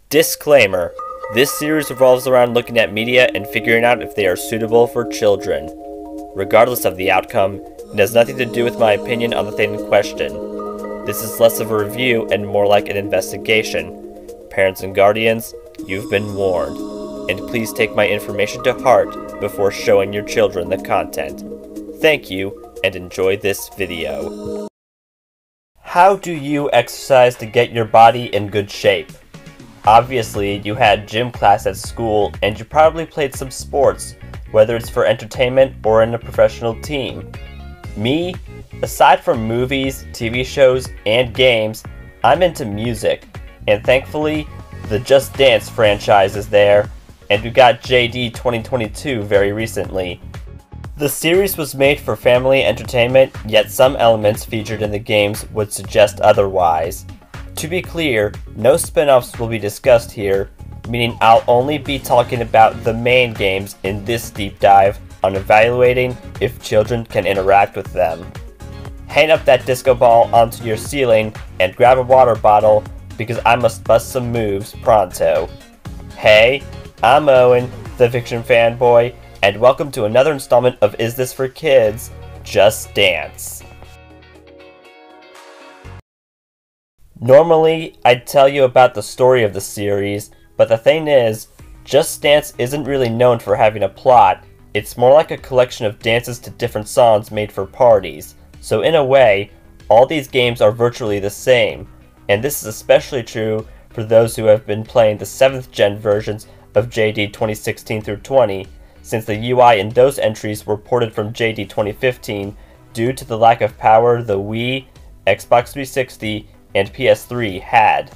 Disclaimer: this series revolves around looking at media and figuring out if they are suitable for children. Regardless of the outcome, it has nothing to do with my opinion on the thing in question. This is less of a review and more like an investigation. Parents and guardians, you've been warned. And please take my information to heart before showing your children the content. Thank you, and enjoy this video. How do you exercise to get your body in good shape? Obviously, you had gym class at school, and you probably played some sports, whether it's for entertainment or in a professional team. Me, aside from movies, TV shows, and games, I'm into music, and thankfully, the Just Dance franchise is there, and we got JD 2022 very recently. The series was made for family entertainment, yet some elements featured in the games would suggest otherwise. To be clear, no spin-offs will be discussed here, meaning I'll only be talking about the main games in this deep dive on evaluating if children can interact with them. Hang up that disco ball onto your ceiling and grab a water bottle because I must bust some moves pronto. Hey, I'm Owen, the fiction fanboy, and welcome to another installment of Is This for Kids? Just Dance. Normally, I'd tell you about the story of the series, but the thing is, Just Dance isn't really known for having a plot. It's more like a collection of dances to different songs made for parties. So in a way, all these games are virtually the same, and this is especially true for those who have been playing the 7th gen versions of JD 2016 through 20, since the UI in those entries were ported from JD 2015 due to the lack of power the Wii, Xbox 360, and PS3 had.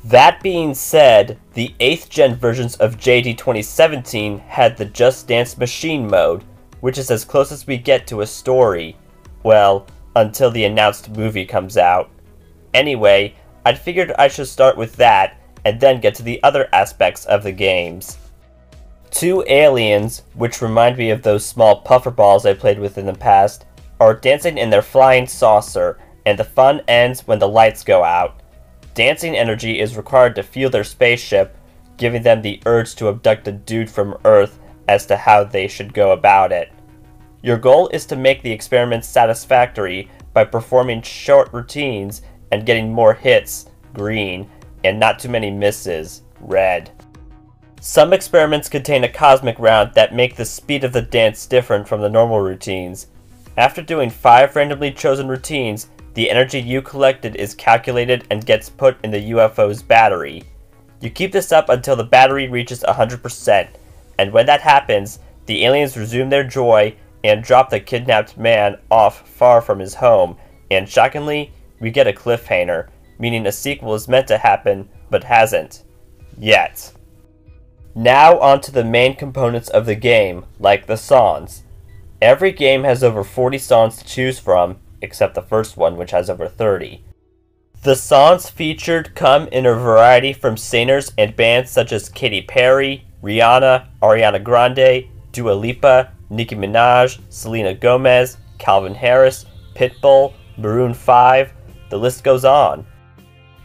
That being said, the 8th gen versions of JD 2017 had the Just Dance Machine mode, which is as close as we get to a story. Well, until the announced movie comes out. Anyway, I figured I should start with that, and then get to the other aspects of the games. Two aliens, which remind me of those small puffer balls I played with in the past, are dancing in their flying saucer, and the fun ends when the lights go out. Dancing energy is required to fuel their spaceship, giving them the urge to abduct a dude from Earth as to how they should go about it. Your goal is to make the experiment satisfactory by performing short routines and getting more hits, green, and not too many misses, red. Some experiments contain a cosmic round that make the speed of the dance different from the normal routines. After doing 5 randomly chosen routines, the energy you collected is calculated and gets put in the UFO's battery. You keep this up until the battery reaches 100%, and when that happens, the aliens resume their joy and drop the kidnapped man off far from his home, and shockingly, we get a cliffhanger, meaning a sequel is meant to happen, but hasn't. Yet. Now onto the main components of the game, like the songs. Every game has over 40 songs to choose from, except the first one, which has over 30. The songs featured come in a variety from singers and bands such as Katy Perry, Rihanna, Ariana Grande, Dua Lipa, Nicki Minaj, Selena Gomez, Calvin Harris, Pitbull, Maroon 5, the list goes on.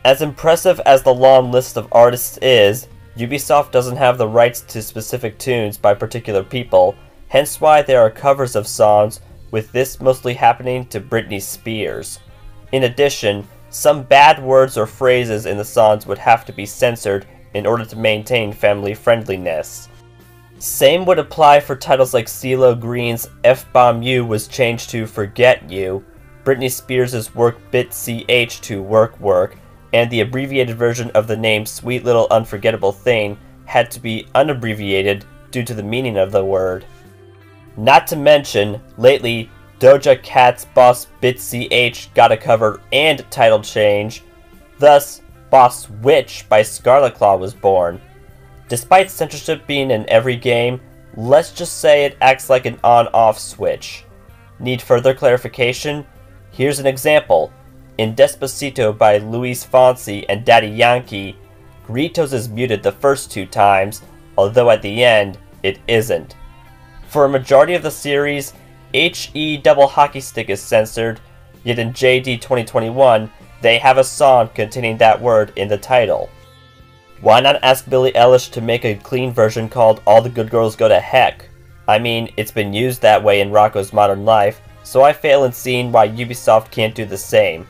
As impressive as the long list of artists is, Ubisoft doesn't have the rights to specific tunes by particular people, hence why there are covers of songs, with this mostly happening to Britney Spears. In addition, some bad words or phrases in the songs would have to be censored in order to maintain family friendliness. Same would apply for titles like CeeLo Green's F-Bomb You was changed to Forget You, Britney Spears' Work Bit CH to Work Work, and the abbreviated version of the name Sweet Little Unforgettable Thing had to be unabbreviated due to the meaning of the word. Not to mention, lately, Doja Cat's Boss Bit CH got a cover and title change, thus Boss Witch by Scarlet Claw was born. Despite censorship being in every game, let's just say it acts like an on-off switch. Need further clarification? Here's an example. In Despacito by Luis Fonsi and Daddy Yankee, Gritos is muted the first 2 times, although at the end, it isn't. For a majority of the series, HE double hockey stick is censored, yet in JD 2021, they have a song containing that word in the title. Why not ask Billie Eilish to make a clean version called All the Good Girls Go to Heck? I mean, it's been used that way in Rocco's Modern Life, so I fail in seeing why Ubisoft can't do the same.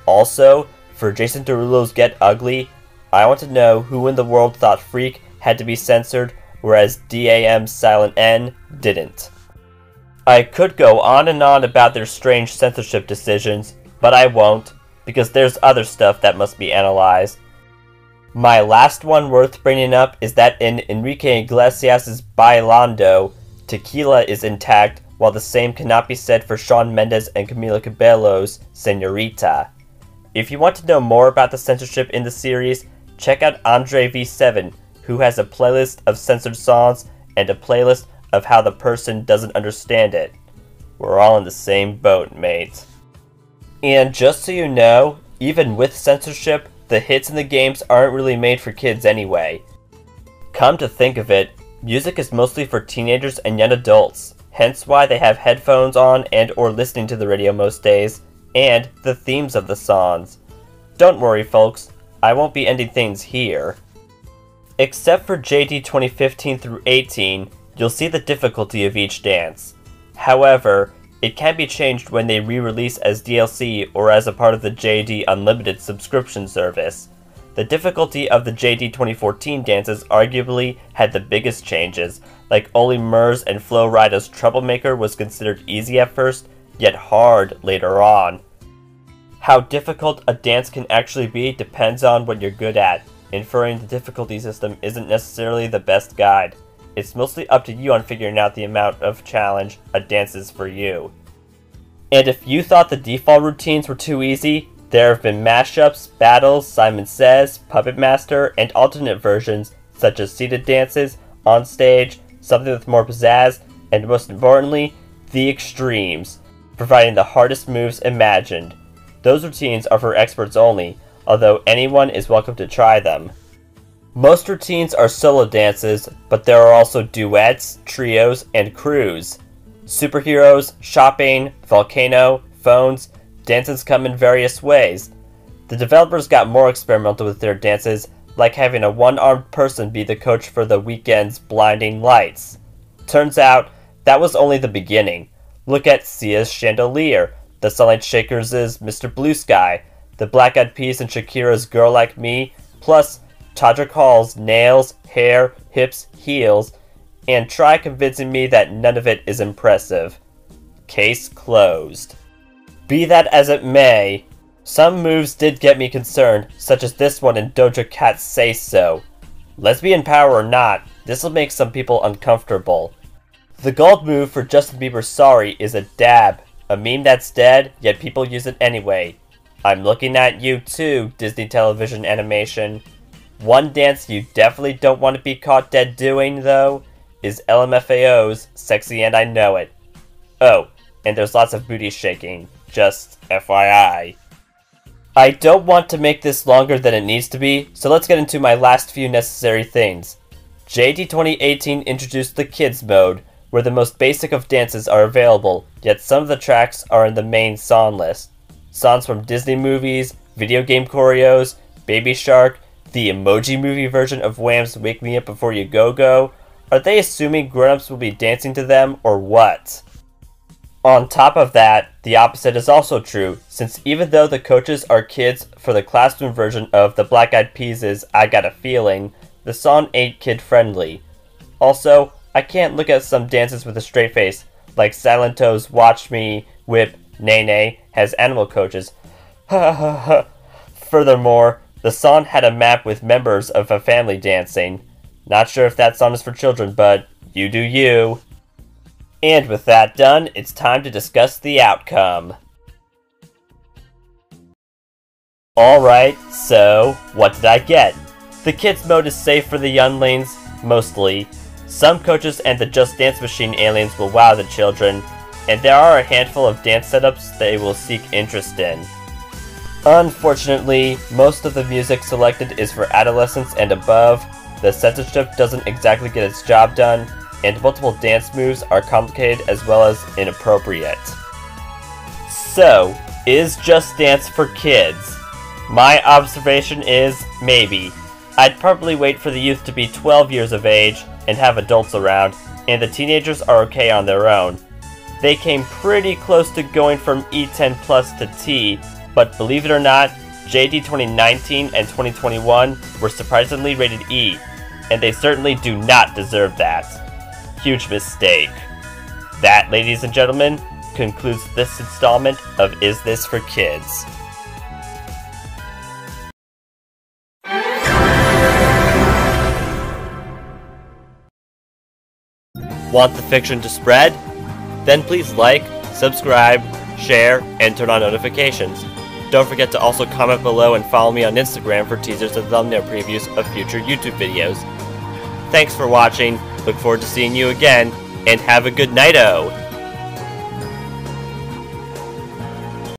Also, for Jason Derulo's Get Ugly, I want to know who in the world thought Freak had to be censored, whereas DAM's Silent N didn't. I could go on and on about their strange censorship decisions, but I won't, because there's other stuff that must be analyzed. My last one worth bringing up is that in Enrique Iglesias' Bailando, Tequila is intact, while the same cannot be said for Shawn Mendes and Camila Cabello's Señorita. If you want to know more about the censorship in the series, check out Andre V7, who has a playlist of censored songs and a playlist of how the person doesn't understand it. We're all in the same boat, mate. And just so you know, even with censorship, the hits in the games aren't really made for kids anyway. Come to think of it, music is mostly for teenagers and young adults, hence why they have headphones on and or listening to the radio most days, and the themes of the songs. Don't worry folks, I won't be ending things here. Except for JD 2015 through 18, you'll see the difficulty of each dance. However, it can be changed when they re-release as DLC or as a part of the JD Unlimited subscription service. The difficulty of the JD 2014 dances arguably had the biggest changes, like only Murs and Flo Rida's Troublemaker was considered easy at first, yet hard later on. How difficult a dance can actually be depends on what you're good at. Inferring the difficulty system isn't necessarily the best guide. It's mostly up to you on figuring out the amount of challenge a dance is for you. And if you thought the default routines were too easy, there have been mashups, battles, Simon Says, Puppet Master, and alternate versions such as seated dances, on stage, something with more pizzazz, and most importantly, the extremes, providing the hardest moves imagined. Those routines are for experts only, although anyone is welcome to try them. Most routines are solo dances, but there are also duets, trios, and crews. Superheroes, shopping, volcano, phones, dances come in various ways. The developers got more experimental with their dances, like having a one-armed person be the coach for the weekend's blinding lights. Turns out, that was only the beginning. Look at Sia's Chandelier, the Sunlight Shakers' Mr. Blue Sky, the Black Eyed Peas and Shakira's Girl Like Me, plus Todrick Hall's Nails, Hair, Hips, Heels, and try convincing me that none of it is impressive. Case closed. Be that as it may, some moves did get me concerned, such as this one in Doja Cat's Say So. Lesbian power or not, this'll make some people uncomfortable. The gold move for Justin Bieber's Sorry is a dab, a meme that's dead, yet people use it anyway. I'm looking at you too, Disney Television Animation. One dance you definitely don't want to be caught dead doing, though, is LMFAO's Sexy and I Know It. Oh, and there's lots of booty shaking, just FYI. I don't want to make this longer than it needs to be, so let's get into my last few necessary things. JD 2018 introduced the Kids mode, where the most basic of dances are available, yet some of the tracks are in the main song list. Songs from Disney movies, video game choreos, Baby Shark, the Emoji Movie version of Wham's Wake Me Up Before You Go Go. Are they assuming grown-ups will be dancing to them, or what? On top of that, the opposite is also true, since even though the coaches are kids for the classroom version of the Black Eyed Peas' I Got a Feeling, the song ain't kid-friendly. Also, I can't look at some dances with a straight face, like Silentto's Watch Me, Whip, Nay Nay has animal coaches. Furthermore, the song had a map with members of a family dancing. Not sure if that song is for children, but you do you. And with that done, it's time to discuss the outcome. Alright, so what did I get? The kids mode is safe for the younglings, mostly. Some coaches and the Just Dance Machine aliens will wow the children, and there are a handful of dance setups they will seek interest in. Unfortunately, most of the music selected is for adolescents and above, the censorship doesn't exactly get its job done, and multiple dance moves are complicated as well as inappropriate. So, is Just Dance for kids? My observation is maybe. I'd probably wait for the youth to be 12 years of age and have adults around, and the teenagers are okay on their own. They came pretty close to going from E10 Plus to T, but believe it or not, JD 2019 and 2021 were surprisingly rated E, and they certainly do not deserve that. Huge mistake. That, ladies and gentlemen, concludes this installment of Is This for Kids? Want the fiction to spread? Then please like, subscribe, share, and turn on notifications. Don't forget to also comment below and follow me on Instagram for teasers and thumbnail previews of future YouTube videos. Thanks for watching, look forward to seeing you again, and have a good night-o!